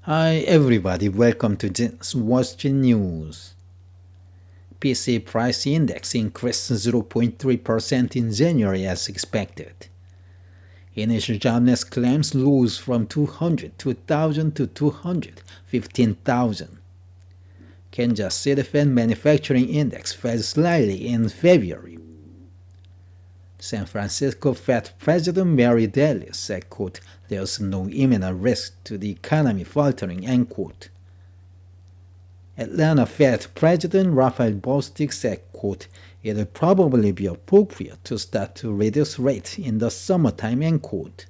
Hi everybody, welcome to this watching news. PC price index increased 0.3% in January as expected. Initial jobless claims rose from 202,000 to 215,000. Kansas City Fed manufacturing index fell slightly in February. San Francisco Fed President Mary Daly said, quote, "There's no imminent risk to the economy faltering," end quote. Atlanta Fed President Bostic said, quote, "It'll probably be appropriate to start to reduce rates in the summertime," end quote.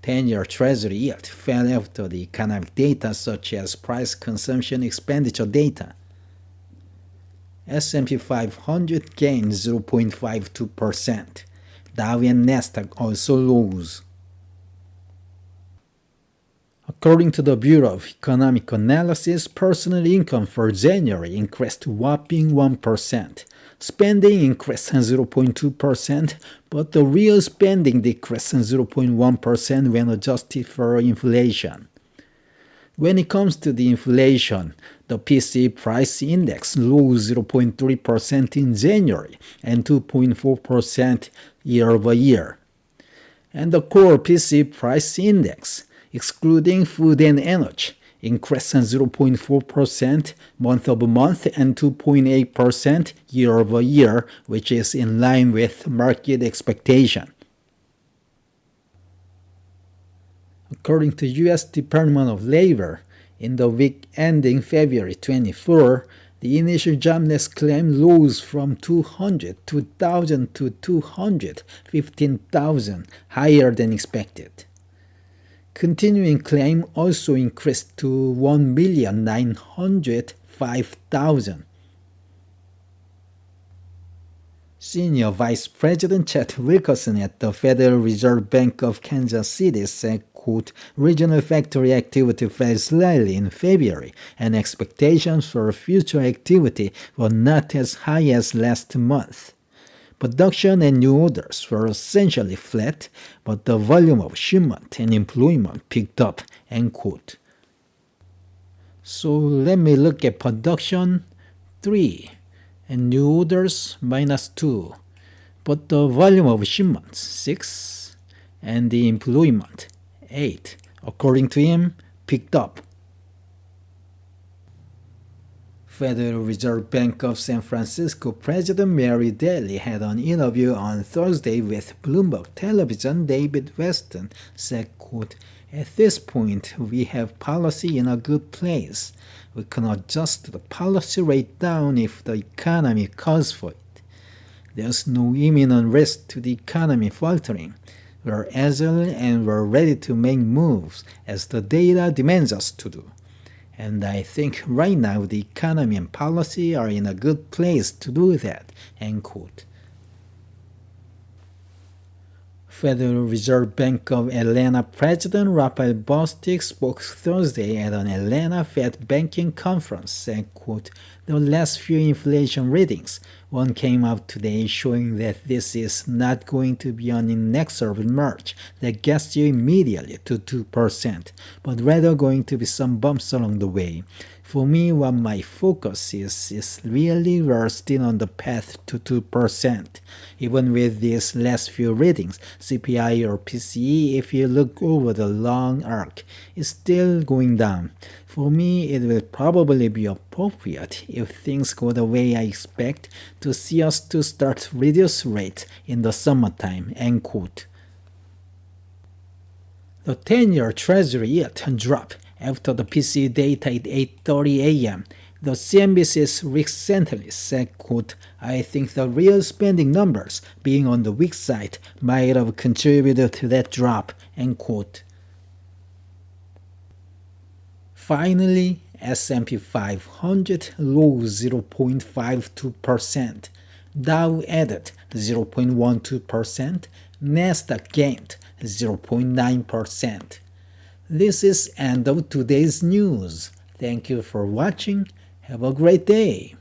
10-year Treasury yield fell after the economic data such as price consumption expenditure data. S&P 500 gained 0.52%. Dow and Nasdaq also rose. According to the Bureau of Economic Analysis, personal income for January increased a whopping 1%. Spending increased 0.2%, but the real spending decreased 0.1% when adjusted for inflation. When it comes to the inflation, the PCE price index rose 0.3% in January and 2.4% year-over-year. And the core PCE price index, excluding food and energy, increased 0.4% month-over-month and 2.8% year-over-year, which is in line with market expectation. According to U.S. Department of Labor, in the week ending February 24, the initial jobless claim rose from 202,000 to 215,000, higher than expected. Continuing claim also increased to 1,905,000. Senior Vice President Chet Wilkerson at the Federal Reserve Bank of Kansas City said, quote, "Regional factory activity fell slightly in February, and expectations for future activity were not as high as last month. Production and new orders were essentially flat, but the volume of shipment and employment picked up," end quote. So let me look at production, 3, and new orders, -2, but the volume of shipments, 6, and the employment, 8, according to him, picked up. Federal Reserve Bank of San Francisco President Mary Daly had an interview on Thursday with Bloomberg Television. David Weston said, quote, "At this point, we have policy in a good place. We can adjust the policy rate down if the economy calls for it. There's no imminent risk to the economy faltering. We're agile and we're ready to make moves as the data demands us to do. And I think right now the economy and policy are in a good place to do that," end quote. Federal Reserve Bank of Atlanta President Bostic spoke Thursday at an Atlanta Fed banking conference, said, quote, "The last few inflation readings, one came out today showing that this is not going to be an inexorable march that gets you immediately to 2%, but rather going to be some bumps along the way. For me, what my focus is really we're still on the path to 2%. Even with these last few readings, CPI or PCE, if you look over the long arc, is still going down. For me, it will probably be appropriate, if things go the way I expect, to see us to start reduce rates in the summertime," end quote. The 10-year Treasury yield dropped after the PCE data at 8:30 a.m. The CNBC's Rick Santelli said, quote, "I think the real spending numbers being on the weak side might have contributed to that drop," end quote. Finally, S&P 500 rose 0.52%, Dow added 0.12%, Nasdaq gained 0.9%. This is end of today's news. Thank you for watching. Have a great day.